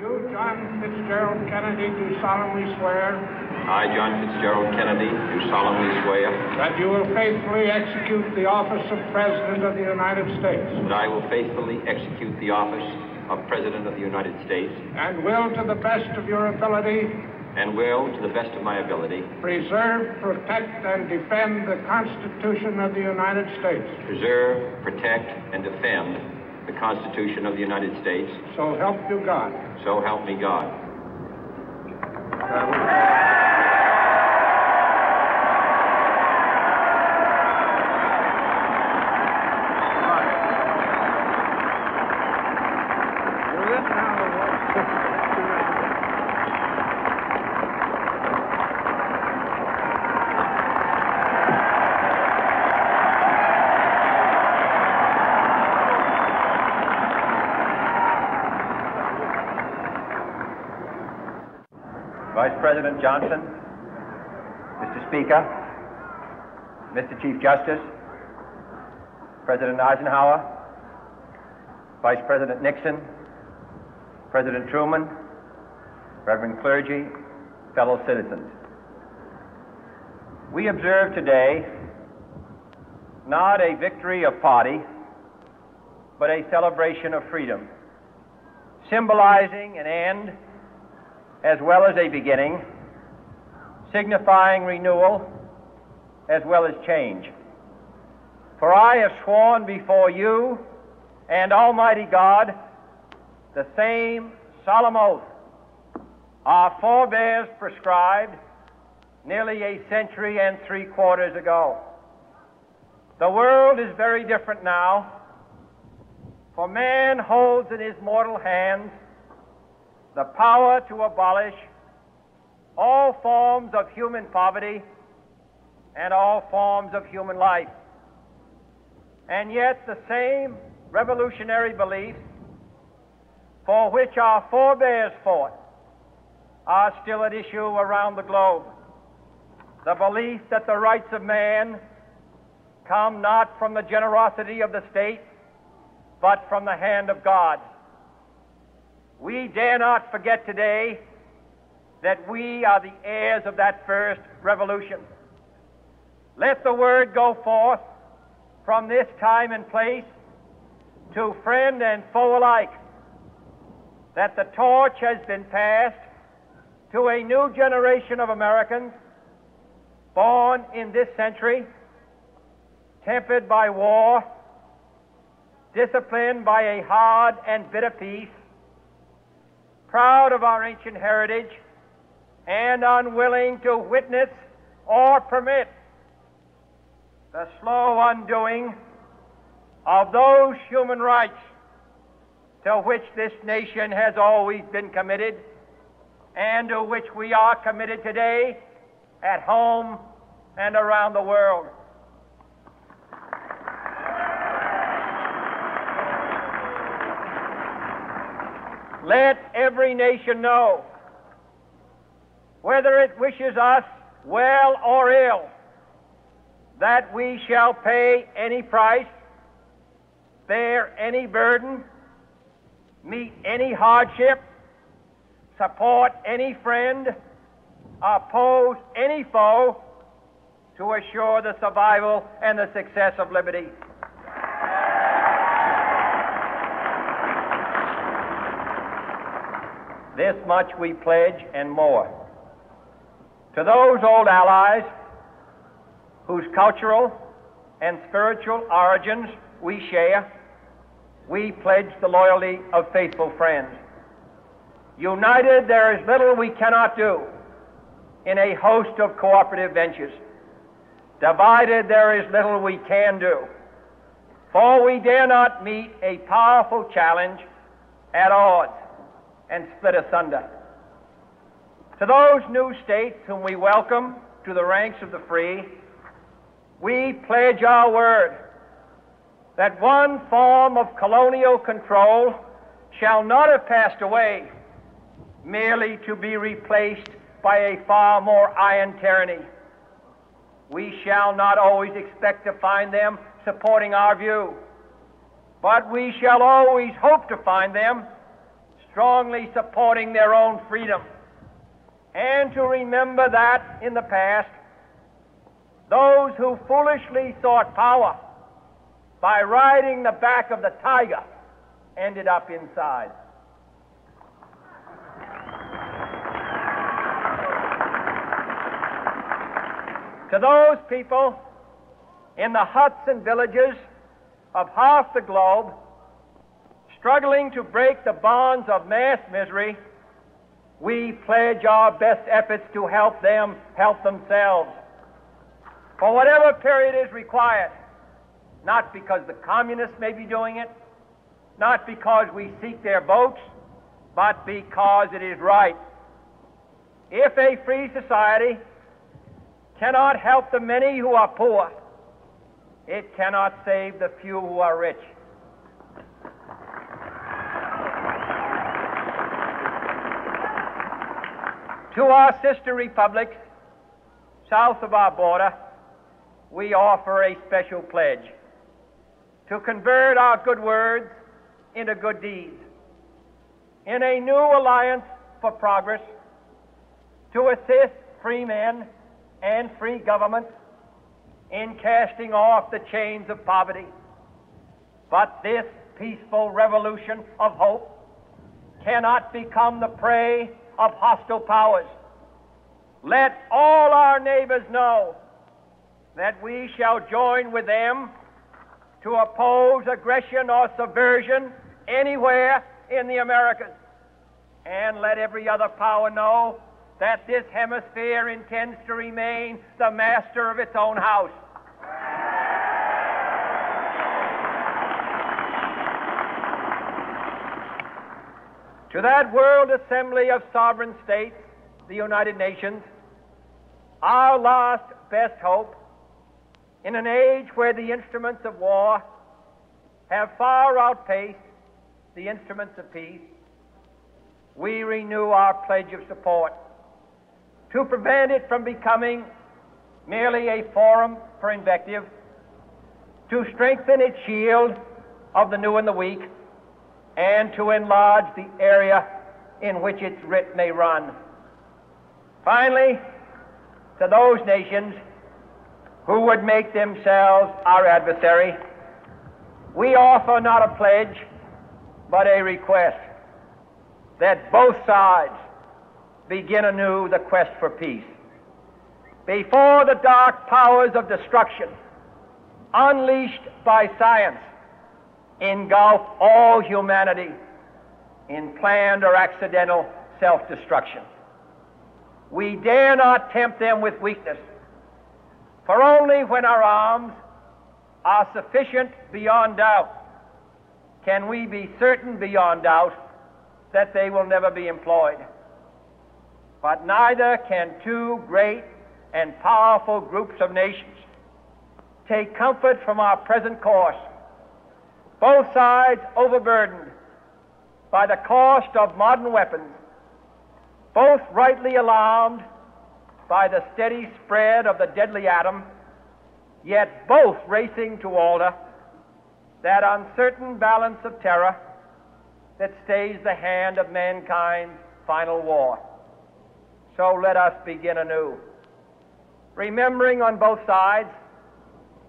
You, John Fitzgerald Kennedy, do solemnly swear. I, John Fitzgerald Kennedy, do solemnly swear. That you will faithfully execute the office of President of the United States. That I will faithfully execute the office of President of the United States. And will, to the best of your ability. And will, to the best of my ability. Preserve, protect, and defend the Constitution of the United States. Preserve, protect, and defend the Constitution of the United States. So help you God. So help me God. Vice President Johnson, Mr. Speaker, Mr. Chief Justice, President Eisenhower, Vice President Nixon, President Truman, Reverend clergy, fellow citizens. We observe today not a victory of party, but a celebration of freedom, symbolizing an end as well as a beginning, signifying renewal as well as change. For I have sworn before you and Almighty God the same solemn oath our forebears prescribed nearly a century and 3/4 ago. The world is very different now, for man holds in his mortal hands the power to abolish all forms of human poverty and all forms of human life. And yet the same revolutionary beliefs for which our forebears fought are still at issue around the globe. The belief that the rights of man come not from the generosity of the state, but from the hand of God. We dare not forget today that we are the heirs of that first revolution. Let the word go forth from this time and place to friend and foe alike that the torch has been passed to a new generation of Americans born in this century, tempered by war, disciplined by a hard and bitter peace, proud of our ancient heritage, and unwilling to witness or permit the slow undoing of those human rights to which this nation has always been committed and to which we are committed today at home and around the world. Let every nation know, whether it wishes us well or ill, that we shall pay any price, bear any burden, meet any hardship, support any friend, oppose any foe to assure the survival and the success of liberty. This much we pledge and more. To those old allies whose cultural and spiritual origins we share, we pledge the loyalty of faithful friends. United, there is little we cannot do in a host of cooperative ventures. Divided, there is little we can do, for we dare not meet a powerful challenge at odds and split asunder. To those new states whom we welcome to the ranks of the free, we pledge our word that one form of colonial control shall not have passed away merely to be replaced by a far more iron tyranny. We shall not always expect to find them supporting our view, but we shall always hope to find them strongly supporting their own freedom, and to remember that in the past, those who foolishly sought power by riding the back of the tiger ended up inside. To those people in the huts and villages of half the globe struggling to break the bonds of mass misery, we pledge our best efforts to help them help themselves for whatever period is required, not because the communists may be doing it, not because we seek their votes, but because it is right. If a free society cannot help the many who are poor, it cannot save the few who are rich. To our sister republics south of our border, we offer a special pledge to convert our good words into good deeds, in a new alliance for progress, to assist free men and free governments in casting off the chains of poverty. But this peaceful revolution of hope cannot become the prey of hostile powers. Let all our neighbors know that we shall join with them to oppose aggression or subversion anywhere in the Americas. And let every other power know that this hemisphere intends to remain the master of its own house. To that world assembly of sovereign states, the United Nations, our last best hope, in an age where the instruments of war have far outpaced the instruments of peace, we renew our pledge of support to prevent it from becoming merely a forum for invective, to strengthen its shield of the new and the weak, and to enlarge the area in which its writ may run. Finally, to those nations who would make themselves our adversary, we offer not a pledge, but a request that both sides begin anew the quest for peace. Before the dark powers of destruction, unleashed by science, engulf all humanity in planned or accidental self-destruction, we dare not tempt them with weakness, for only when our arms are sufficient beyond doubt can we be certain beyond doubt that they will never be employed. But neither can two great and powerful groups of nations take comfort from our present course, both sides overburdened by the cost of modern weapons, both rightly alarmed by the steady spread of the deadly atom, yet both racing to alter that uncertain balance of terror that stays the hand of mankind's final war. So let us begin anew, remembering on both sides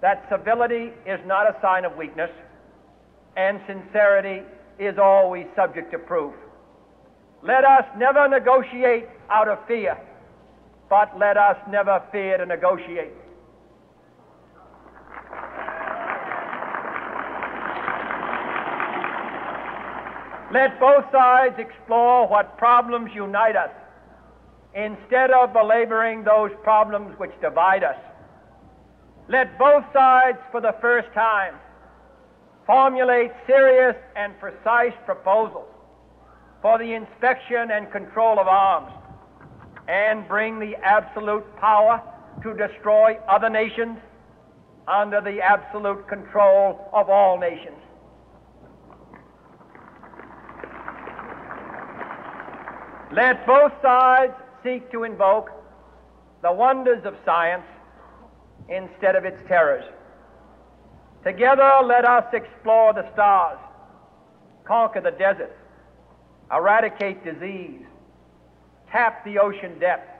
that civility is not a sign of weakness, and sincerity is always subject to proof. Let us never negotiate out of fear, but let us never fear to negotiate. Let both sides explore what problems unite us, instead of belaboring those problems which divide us. Let both sides, for the first time, formulate serious and precise proposals for the inspection and control of arms, and bring the absolute power to destroy other nations under the absolute control of all nations. Let both sides seek to invoke the wonders of science instead of its terrors. Together, let us explore the stars, conquer the deserts, eradicate disease, tap the ocean depths,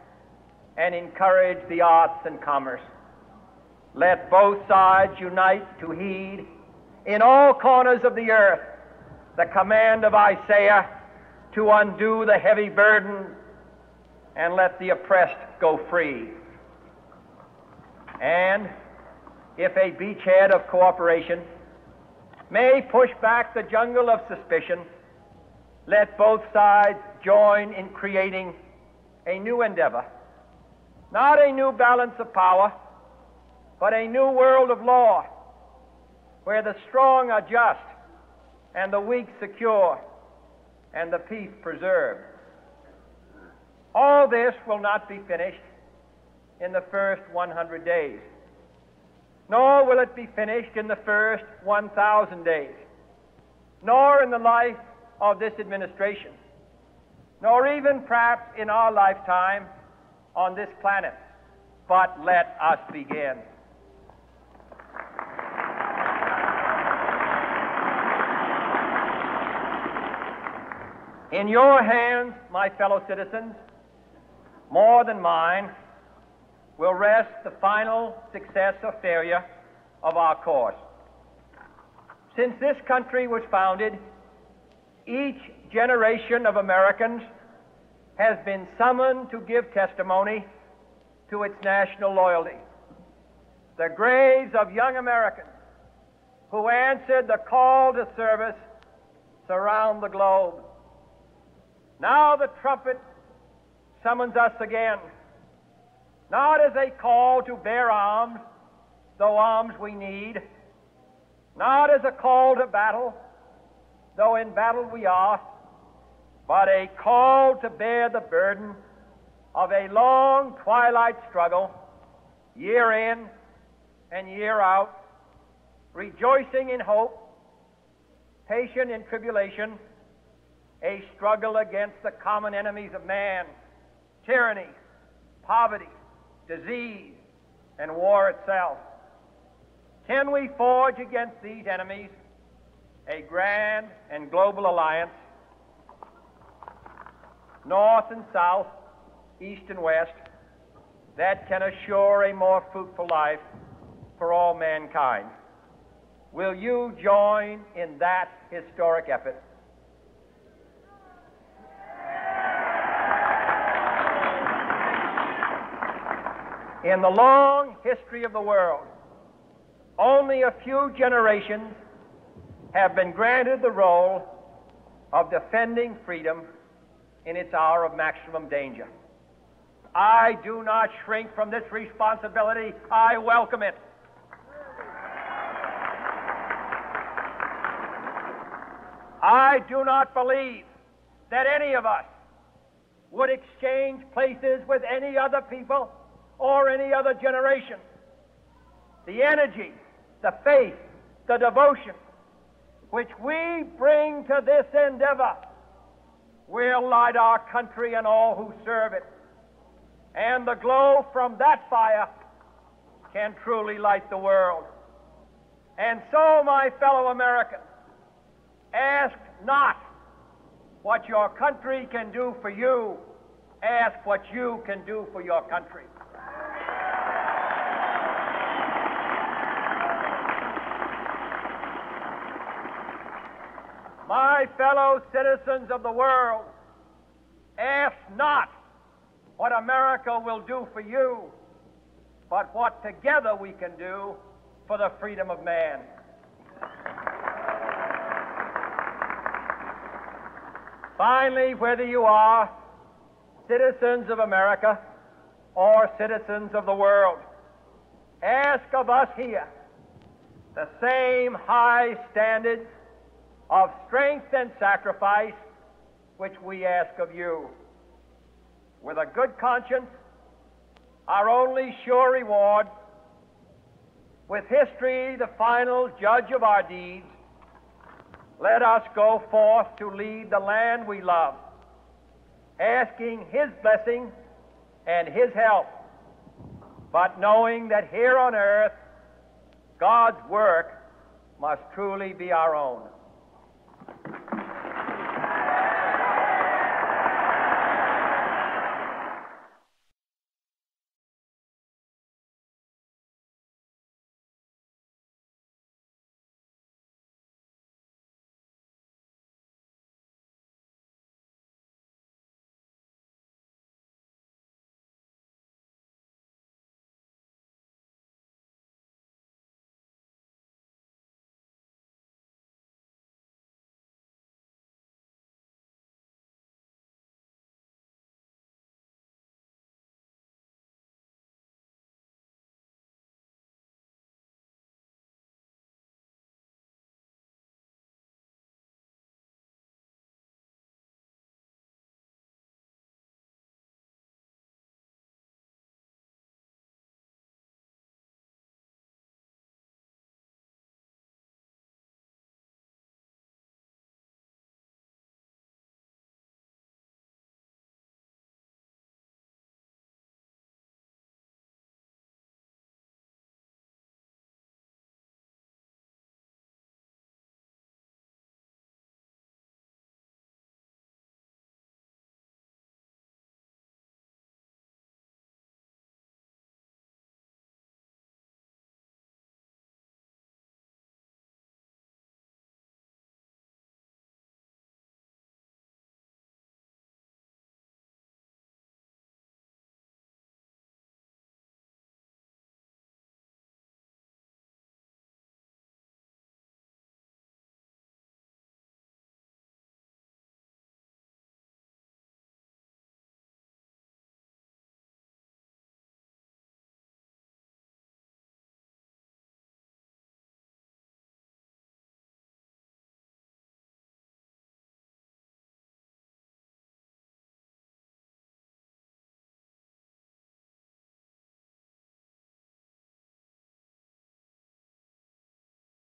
and encourage the arts and commerce. Let both sides unite to heed in all corners of the earth the command of Isaiah to undo the heavy burden and let the oppressed go free. And if a beachhead of cooperation may push back the jungle of suspicion, let both sides join in creating a new endeavor, not a new balance of power, but a new world of law, where the strong are just and the weak secure and the peace preserved. All this will not be finished in the first 100 days, nor will it be finished in the first 1,000 days, nor in the life of this administration, nor even perhaps in our lifetime on this planet. But let us begin. In your hands, my fellow citizens, more than mine, will rest the final success or failure of our course. Since this country was founded, each generation of Americans has been summoned to give testimony to its national loyalty. The graves of young Americans who answered the call to service surround the globe. Now the trumpet summons us again, not as a call to bear arms, though arms we need, not as a call to battle, though in battle we are, but a call to bear the burden of a long twilight struggle, year in and year out, rejoicing in hope, patient in tribulation, a struggle against the common enemies of man, tyranny, poverty, disease, and war itself. Can we forge against these enemies a grand and global alliance, north and south, east and west, that can assure a more fruitful life for all mankind? Will you join in that historic effort? In the long history of the world, only a few generations have been granted the role of defending freedom in its hour of maximum danger. I do not shrink from this responsibility. I welcome it. I do not believe that any of us would exchange places with any other people or any other generation. The energy, the faith, the devotion which we bring to this endeavor will light our country and all who serve it. And the glow from that fire can truly light the world. And so, my fellow Americans, ask not what your country can do for you, ask what you can do for your country. My fellow citizens of the world, ask not what America will do for you, but what together we can do for the freedom of man. Finally, whether you are citizens of America or citizens of the world, ask of us here the same high standards of strength and sacrifice which we ask of you. With a good conscience, our only sure reward, with history the final judge of our deeds, let us go forth to lead the land we love, asking His blessing and His help, but knowing that here on earth God's work must truly be our own.